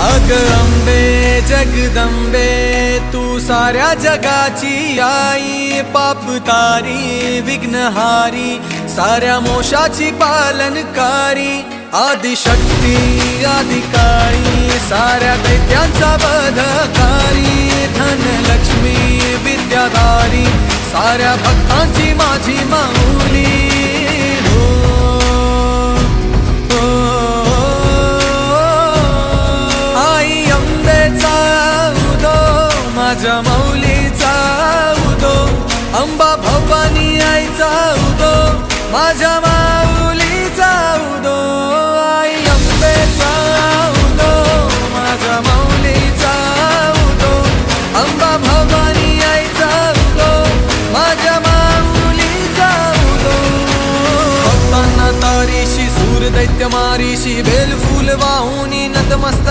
अग अंबे जगदंबे तू साऱ्या जगाची आई, पाप तारी विघ्नहारी साऱ्या मोशाची पालनकारी, आदिशक्ती आदिकाळी साऱ्या दैत्यांचा वधकारी, धनलक्ष्मी विद्याधारी साऱ्या भक्तांची माझी माऊली। माझ्या माऊलीचा उदो, अंबा भवानी आईचा उदो, माझ्या